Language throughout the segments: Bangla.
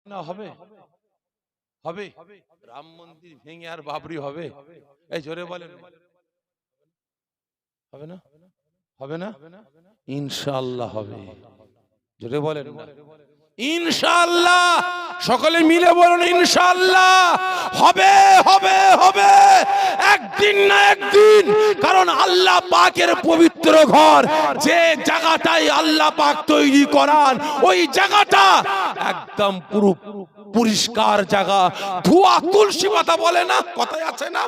না হবে? হবে? রাম মন্দির ভেঙে আর বাবরি হবে? এই জোরে বলেন, হবে না? হবে না? ইনশাআল্লাহ হবে। জোরে বলেন না। ইনশাআল্লাহ, সকলে মিলে বলুন ইনশাআল্লাহ হবে, হবে, হবে, একদিন না একদিন। কারণ আল্লাহ পাকের পবিত্র ঘর, যে জায়গাটাই আল্লাহ পাক তৈরি করান, ওই জায়গাটা একদম পুরো পরিষ্কার জায়গা। ধোয়া তুলসী পাতা বলে না, কথায় আছে না,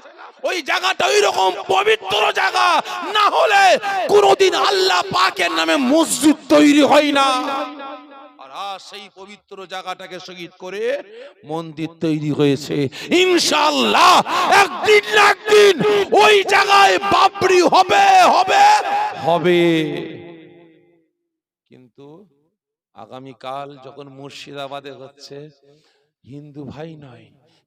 ওই জায়গাটা ওই রকম পবিত্র জায়গা। না হলে কোনদিন আল্লাহ পাকের নামে মসজিদ তৈরি হয় না। আর সেই পবিত্র জায়গাটাকে শহীদ করে মন্দির তৈরি হয়েছে। ইনশাআল্লাহ একদিন না একদিন ওই জায়গায় বাবরি হবে, হবে, হবে। কিন্তু আগামীকাল যখন মুর্শিদাবাদে হচ্ছে, হিন্দু ভাই নয়,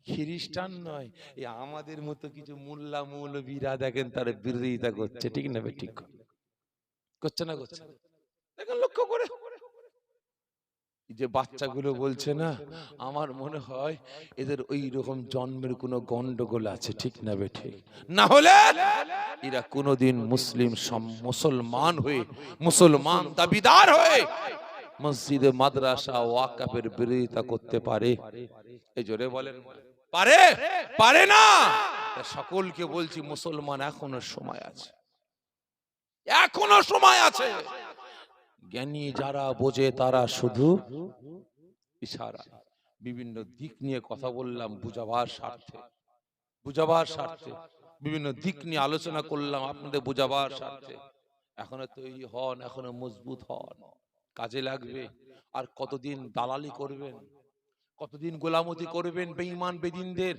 খ্রিস্টান নয়, এই আমাদের মতো কিছু মোল্লা মৌলবীরা দেখেন তার বিরোধিতা করছে, ঠিক না? ঠিক করছে না? করছে দেখেন, লক্ষ্য করে। যে বাচ্চাগুলো বলছে না, আমার মনে হয় এদের ওই রকম জন্মের কোনো গন্ডগোল আছে, ঠিক না? ঠিক না হলে এরা কোনোদিন মুসলমান হয়ে, মুসলমান দাবিদার হয়ে মসজিদে মাদ্রাসা ওয়াকাফের বিরোধিতা করতে পারে? এই জোরে বলেন, পারে? পারে না। সকলকে বলছি, মুসলমান এখনো সময় আছে, এখনো সময় আছে। জ্ঞানী যারা বোঝে তারা শুধু ইশারা। বিভিন্ন দিক নিয়ে কথা বললাম বুঝাবার স্বার্থে, বুঝাবার স্বার্থে বিভিন্ন দিক নিয়ে আলোচনা করলাম আপনাদের বুঝাবার স্বার্থে। এখনো তৈরি হন, এখনো মজবুত হন, কাজে লাগবে। আর কতদিন দালালি করবেন, কতদিন গোলামতি করবেন বেঈমান বেদিনদের?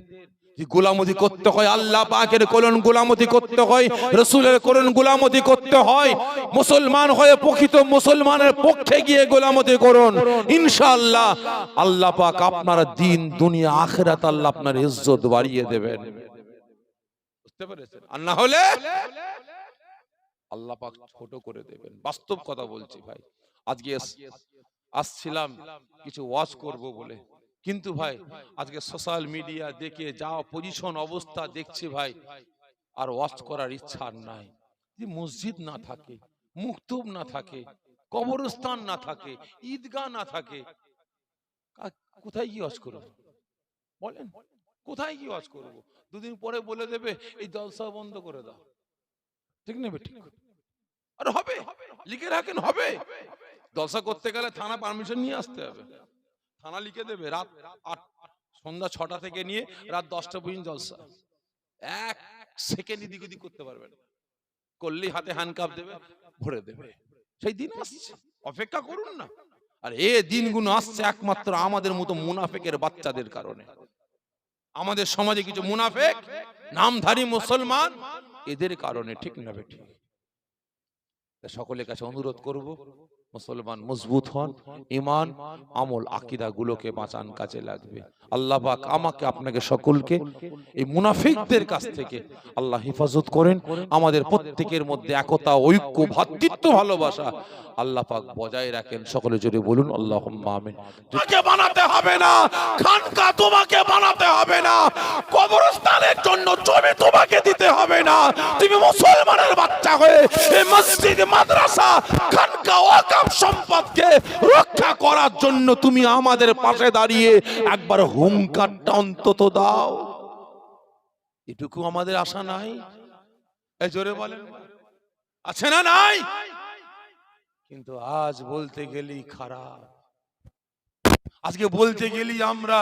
যে গোলামতি করতে হয়, আল্লাহ পাকের কোরআন গোলামতি করতে হয়, রাসূলের কোরআন গোলামতি করতে হয়। মুসলমান হয়ে প্রকৃত মুসলমানের পক্ষে গিয়ে গোলামতি করুন, ইনশাআল্লাহ আল্লাহ পাক আপনার দিন দুনিয়া আখিরাত আল্লাহ আপনার ইজ্জত বাড়িয়ে দেবেন। বুঝতে পেরেছেন? আর না হলে আল্লাহ পাক ছোট করে দেবেন। বাস্তব কথা বলছি ভাই। আজকে আসছিলাম কিছু ওয়াজ করব বলে, কিন্তু ভাই আজকে সোশ্যাল মিডিয়া দেখে যা পজিশন অবস্থা দেখছি ভাই, আর ওয়াজ করার ইচ্ছা নাই। যে মসজিদ না থাকে, মুক্তব না থাকে, কবরস্থান না থাকে, ঈদগাহ না থাকে, কোথায় কি ওয়াজ করব বলেন? কোথায় কি ওয়াজ করব? দুদিন পরে বলে দেবে এই জলসা বন্ধ করে দাও, ঠিক নেবে? ঠিক আর হবে, লিখে রাখেন, হবে। জলসা করতে গেলে থানা পারমিশন নিয়ে আসতে হবে, থানা লিখে দেবে রাত ৮, সন্ধ্যা ৬টা থেকে নিয়ে রাত ১০টা পর্যন্ত জলসা। এক সেকেন্ড এদিক ওদিক করতে পারবেন, করলেই হাতে হ্যান্ডকাপ দেবে, ভরে দেবে। সেই দিন আসছে, অপেক্ষা করুন না। আর এই দিনগুলো আসছে একমাত্র আমাদের মতো মুনাফেকের বাচ্চাদের কারণে। আমাদের সমাজে কিছু মুনাফেক নামধারী মুসলমান, এদের কারণে, ঠিক না? ঠিক। সকলের কাছে অনুরোধ করব, মুসলমান মজবুত হন, ঈমান আমল আকীদা গুলোকে বাঁচান, কাজে লাগবে। আল্লাহ পাক আমাকে আপনাকে সকলকে এই মুনাফিকদের কাছ থেকে আল্লাহ হেফাজত করেন। আমাদের প্রত্যেকের মধ্যে একতা, ঐক্য, ভ্রাতৃত্ব, ভালোবাসা আল্লাহ পাক বজায় রাখেন। সকলে জোরে বলুন আল্লাহুম্মা আমিন। তোমাকে বানাতে হবে না খানকা, তোমাকে বানাতে হবে না কবরস্থানের জন্য জমি, তোমাকে দিতে হবে না। তুমি মুসলমানের বাচ্চা হয়ে এই মসজিদ, মাদ্রাসা, খানকা, ওয়াকফ সম্পদকে রক্ষা করার জন্য তুমি আমাদের পাশে দাঁড়িয়ে একবার হুঙ্কারটা অন্তত দাও। এটুকু আমাদের আশা নাই? এই জোরে বলেন, আছে না? নাই? কিন্তু আজ বলতে গেলেই খারাপ, আজকে বলতে গেলি আমরা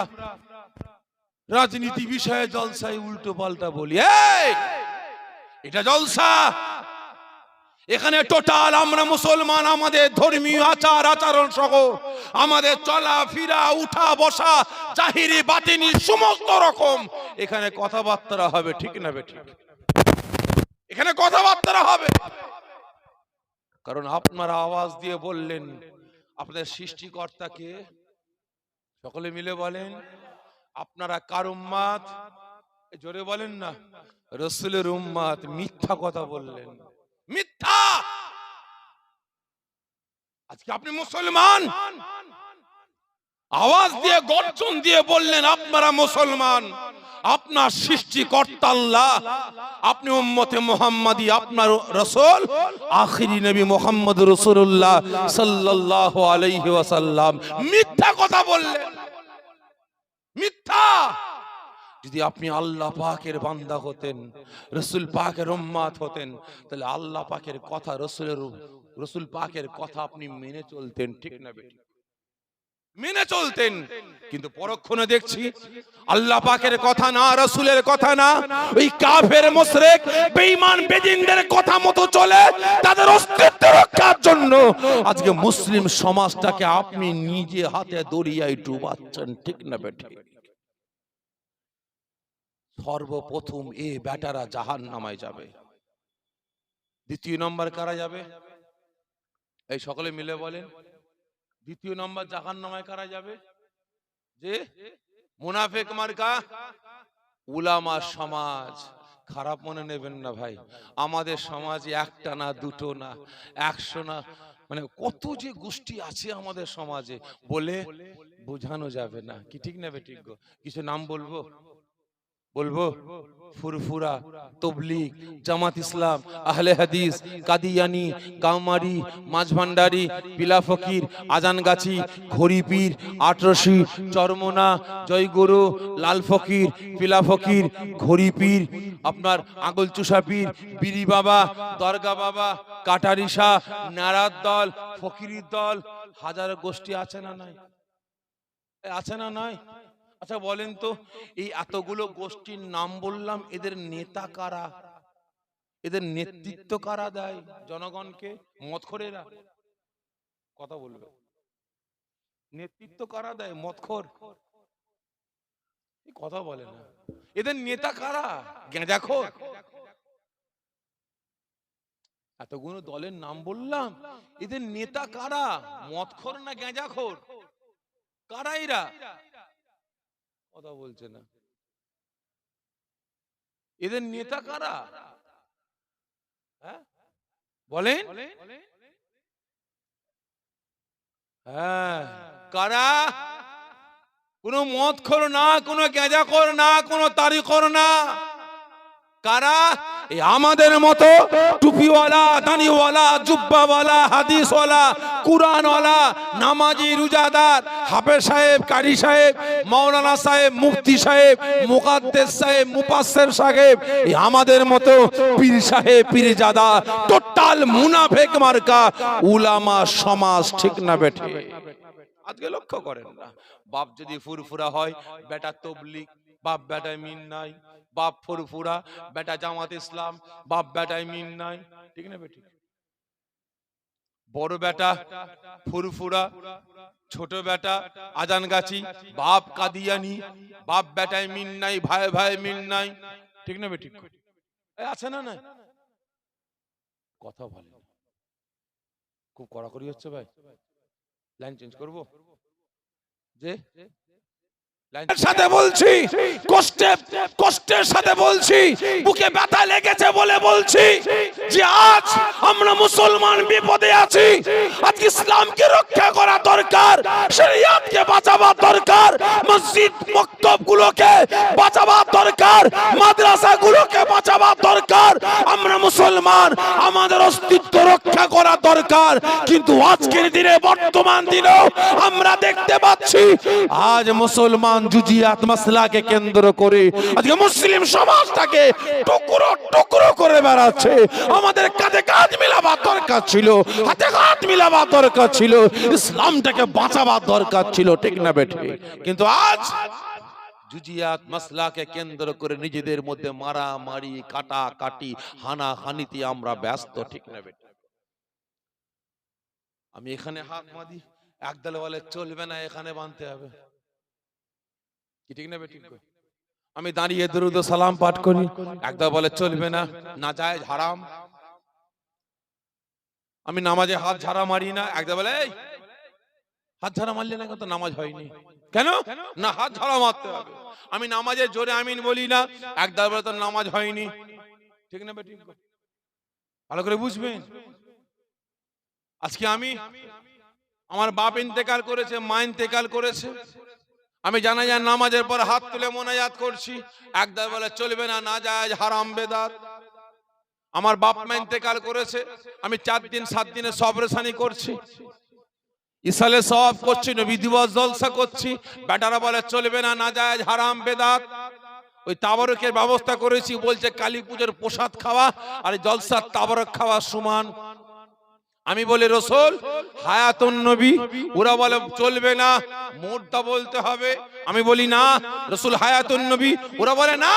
রাজনীতি বিষয়ে জলসায় উল্টো পাল্টা বলি। এটা জলসা, এখানে টোটাল আমরা মুসলমান, আমাদের ধর্মীয় আচার আচরণ সহ আমাদের চলা ফিরা, উঠা বসা, জাহিরি বাতিনি সমস্ত রকম এখানে কথাবার্তা হবে, ঠিক না? ঠিক, এখানে কথাবার্তা হবে। কারণ আপনারা আওয়াজ দিয়ে বললেন আপনাদের সৃষ্টিকর্তাকে, সকলে মিলে বলেন আপনারা কার উম্মাত? জোরে বলেন না, রাসূলের উম্মাত। মিথ্যা কথা বললেন, মিথ্যা। আজকে আপনি মুসলমান, আওয়াজ দিয়ে গর্জন দিয়ে বললেন, আপনারা মুসলমান, আপনার সৃষ্টিকর্তা আল্লাহ, আপনি উম্মতে মুহাম্মাদি, আপনার রাসূল আখিরি নবী মুহাম্মদ রাসূলুল্লাহ সাল্লাল্লাহু আলাইহি ওয়াসাল্লাম মিথ্যা কথা বললেন। মিথ্যা। যদি আপনি আল্লাহ পাকের বান্দা হতেন, রাসূল পাকের উম্মত হতেন, তাহলে আল্লাহ পাকের কথা, রাসূল পাকের কথা আপনি মেনে চলতেন, ঠিক না বেঠিক? মেনে চলতেন। কিন্তু পরক্ষণে দেখছি আল্লাহ পাকের কথা না, রাসূলের কথা না, ওই কাফের মুশরিক বেঈমান বেদিনদের কথা মতো চলে, তাদের অস্তিত্ব রক্ষার জন্য আজকে মুসলিম সমাজটাকে আপনি নিজে হাতে দরিয়ায় ডুবাচ্ছেন, ঠিক না বেঠিক? সর্বপ্রথম এ বেটারা জাহান্নামে যাবে। দ্বিতীয় নম্বর কারা যাবে? এই সকলে মিলে বলেন, দ্বিতীয় নম্বর জাহান্নামে কারা যাবে? যে মুনাফিক মার্কা উলামা সমাজ। খারাপ মনে নেবেন না ভাই, আমাদের সমাজে একটা না, দুটো না, 100 না, মানে কত যে গোষ্ঠী আছে আমাদের সমাজে, বলে বোঝানো যাবে না, কি ঠিক না বেঠিক গো? কিছু নাম বলবো? ফুরফুরা, তবলিগ, জামাত ইসলাম, আহলে হাদিস, কাদিয়ানি, কাউমারি, মাঝভান্ডারি, পিলা ফকির, আজানগাছি, ঘড়িপীর, আটরশি, চরমোনা, জয়গুরু, লাল ফকির, পিলা ফকির, ঘড়িপীর, আপনার আঙ্গুল চুষা পীর, বিড়ি বাবা, দরগা বাবা, কাটারিসা, নারার দল, ফকিরির দল, হাজার গোষ্ঠী আছে না নাই? আছে না নাই? আচ্ছা বলেন তো, এই এতগুলো গোষ্ঠীর নাম বললাম, এদের নেতা কারা? এদের নেতৃত্ব কারা দেয় জনগণকে? মদখোরেরা। কথা বলবে, নেতৃত্ব কারা দেয়? মদখোর। কথা বলে না। এদের নেতা কারা? গেঁজাখোর। এতগুলো দলের নাম বললাম, এদের নেতা কারা? মদখোর না গেঁজাখোর? কারা এরা? কথা বলছে না। এদের নেতা কারা? হ্যাঁ বলেন। হ্যাঁ কারা? কোনো মদখোর না, কোনো গেঁজাখোর না, কোনো তারিখোর না। কারা? এই আমাদের মতো টুপিওয়ালা, দানিওয়ালা, জুব্বাওয়ালা, হাদিসওয়ালা, কুরআনওয়ালা, নামাজি, রোজাদার, হাফেজ সাহেব, কারি সাহেব, মাওলানা সাহেব, মুফতি সাহেব, মুকাদ্দেস সাহেব, মুফাসসির সাহেব, এই আমাদের মতো পীর সাহেব, পীরজাদা, টোটাল মুনাফিক মার্কা উলামা সমাজ, ঠিক না বেঠে? আজকে লক্ষ্য করেন না, বাপ যদি ফুরফুরা হয়, বেটা তবলিগ, বাপ বেটায় মিন নাই। বাপ ফুরফুরা, বেটা জামাত ইসলাম, বাপ বেটায় মিন নাই, ঠিক না বেঠিক? বড় বেটা ফুরফুরা, ছোট বেটা আজানগাছি, বাপ কাদিয়ানি, বাপ বেটায় মিন নাই, ভাই ভাই মিন নাই, ঠিক না বেঠিক? আছে না? না কথা বলে, খুব কড়াকড়ি হচ্ছে ভাই। লাইন চেঞ্জ করবো? যে সাথে বলছি, কষ্টের সাথে বলছি, বুকে ব্যথা লেগেছে বলে বলছি যে আজ আমরা মুসলমান বিপদে আছি। আজ ইসলামকে রক্ষা করা দরকার, শরিয়তকে বাঁচাবা দরকার, মসজিদ মক্তবগুলোকে বাঁচাবা দরকার, মাদ্রাসাগুলোকে বাঁচাবা দরকার। আমরা মুসলমান, আমাদের অস্তিত্ব রক্ষা করা দরকার। কিন্তু আজকের দিনে, বর্তমান দিনেও আমরা দেখতে পাচ্ছি আজ মুসলমান জুজিয়াত মাসলাকে কেন্দ্র করে আজকে মুসলিম সমাজটাকে টুকরো টুকরো করে বেড়াচ্ছে। আমাদের কাঁধে কাঁধ মিলাবার দরকার ছিল, হাতে হাত মিলাবার দরকার ছিল, ইসলামটাকে বাঁচাবার দরকার ছিল, ঠিক না বেঠে? কিন্তু আজ জুজিয়াত মাসলাকে কেন্দ্র করে নিজেদের মধ্যে মারামারি, কাটাকাটি, হানাহানিতে আমরা ব্যস্ত, ঠিক না বেঠে? আমি এখানে হাত বাঁধি, একদল বলে চলবে না, এখানে বাঁধতে হবে, কি ঠিক না বেঠিক? আমি দাঁড়িয়ে দুরূদ ও সালাম পাঠ করি, একদল বলে চলবে না, নাজায়েজ, হারাম। আমি নামাজে হাত ঝাড়া মারি না, একদল বলে এই হাত ঝাড়া মারলে না, তো নামাজ হয়নি। কেন না? হাত ঝাড়া মারতে হবে। আমি নামাজে জোরে আমিন বলি না, একদল বলে তো নামাজ হয়নি, ঠিক না বেঠিক? ভালো করে বুঝবেন। আজকে আমি আমার বাপ ইন্তেকাল করেছে, মা ইন্তেকাল করেছে, আমি জানাজার নামাজের পর হাত তুলে মোনাজাত করছি, একদল বলে চলবে না, নাজায়েজ, হারাম, বেদাত। আমার বাপ মা ইন্তেকাল করেছে, আমি 4 দিন 7 দিনে সবরেশানি করছি, ইসালে সওয়াব করছি, নবী দিবস জলসা করছি, বেটারা বলে চলবে না, নাজায়েজ, হারাম, বেদাত। ওই তাবারকের ব্যবস্থা করেছি, বলছে কালী পুজোর প্রসাদ খাওয়া আর জলসার তাবারক খাওয়া সমান। আমি বলি রাসূল হায়াতুন নবী, ওরা বলে চলবে না, মুর্দা বলতে হবে। আমি বলি না, রাসূল হায়াতুন নবী, ওরা বলে না,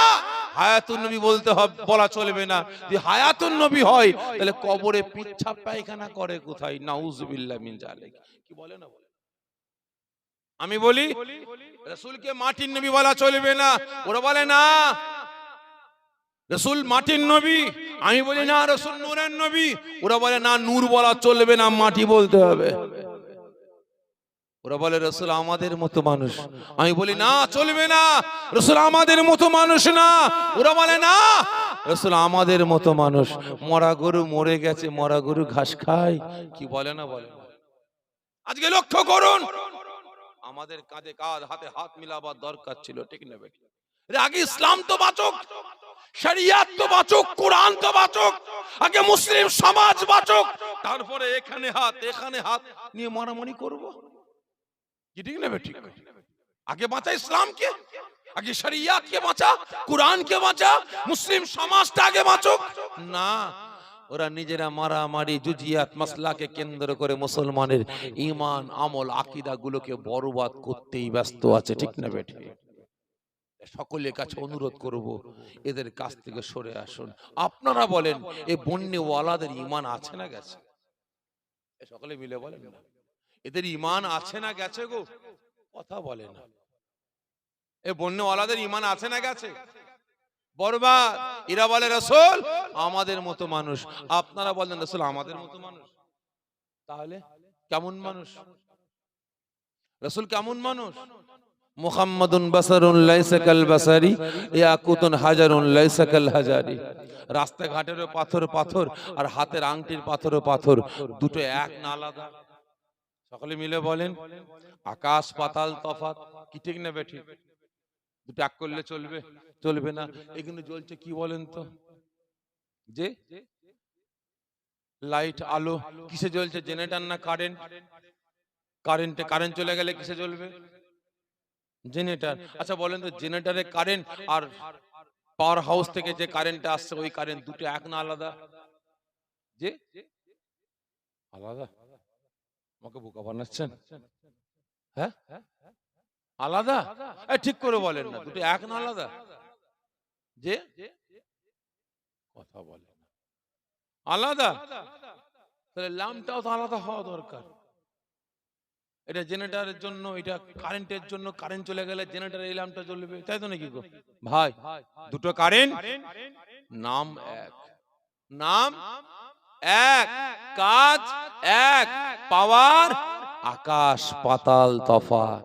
হায়াতুন নবী বলতে হবে, বলা চলবে না। যদি হায়াতুন নবী হয় তাহলে কবরে পিচ্ছাপ পায়খানা করে কোথায়? নাউজুবিল্লাহ মিন জালিক। কি বলে না বলে? আমি বলি রাসূলকে মাটির নবী বলা চলবে না, ওরা বলে না রাসূল মাটির নবী। আমি বলি না, রাসূল নূরের নবী। ওরা বলে না, নূর বলা চলবে না, মাটি বলতে হবে। ওরা বলে রাসূল আমাদের মতো মানুষ। আমি বলি না, চলবে না, রাসূল আমাদের মতো মানুষ না। ওরা বলে না, রাসূল আমাদের মতো মানুষ। মরা গরু মরে গেছে, মরা গরু ঘাস খায়। কি বলে না বলে? আজকে লক্ষ্য করুন, আমাদের কাঁধে কাঁধ, হাতে হাত মিলাবার দরকার ছিল, ঠিক না বেটি? আগে ইসলাম তো বাঁচুক, শরিয়ত তো বাঁচুক, কোরআন তো বাঁচুক, আগে মুসলিম সমাজ বাঁচুক, তারপরে এখানে হাত নিয়ে মারামারি করব। কি ঠিক না বেটি? আগে বাঁচা ইসলামকে, আগে শরিয়তকে বাঁচা, কোরআনকে বাঁচা, মুসলিম সমাজটা আগে বাঁচুক। না, ওরা নিজেরা মারামারি, জুজিয়াত, মাসলাকে কেন্দ্র করে মুসলমানের ঈমান, আমল, আকীদা গুলোকে বরবাদ করতেই ব্যস্ত আছে, ঠিক না বেটি? সকলের কাছে অনুরোধ করব, এদের কাছ থেকে সরে আসুন। আপনারা বলেন, এই বন্যওয়ালাদের ঈমান আছে না গেছে? সকলে মিলে বলেন না, এদের ঈমান আছে না গেছে গো? কথা বলে না। এই বন্যওয়ালাদের ঈমান আছে না গেছে? বরবাদ। এরা বলে রাসূল আমাদের মতো মানুষ, আপনারা বলেন রাসূল আমাদের মতো মানুষ। তাহলে কেমন মানুষ? রাসূল কেমন মানুষ? মুহাম্মাদুন বাসারুন লাইসা কাল বাসারি, ইয়াকুতুন হাজারুন লাইসা কাল হাজারি। রাস্তাঘাটেরও পাথর পাথর, আর হাতের আংটির পাথরও পাথর, দুটো এক না আলাদা? সকলে মিলে বলেন, আকাশ পাতাল তফাৎ। কি ঠিক না বেঠিক? দুটো এক করলে চলবে? চলবে না। এখানে জ্বলছে কি বলেন তো? যে লাইট, আলো কিসে জ্বলছে? জেনারেটর না কারেন্ট? কারেন্ট চলে গেলে কিসে জ্বলবে? জেনারেটর। আচ্ছা বলেন তো, জেনারেটরে কারেন্ট আর পাওয়ার হাউস থেকে যে কারেন্টটা আসছে, ওই কারেন্ট দুটো এক না আলাদা? যে আলাদা? আমাকে বোকা বানাচ্ছেন? হ্যাঁ, আলাদা? ঠিক করে বলেন না, দুটো এক না আলাদা? যে কথা বলে না, আলাদা। তাহলে ল্যাম্পটাও তো আলাদা হওয়া দরকার। এটা জেনারেটরের জন্য, এটা কারেন্টের জন্য, কারেন্ট চলে গেলে জেনারেটর এই ল্যাম্পটা জ্বলবে, তাই তো নাকি গো ভাই? দুটো কারেন্ট, নাম এক, নাম এক, কাজ এক, পাওয়ার আকাশ পাতাল তফাৎ।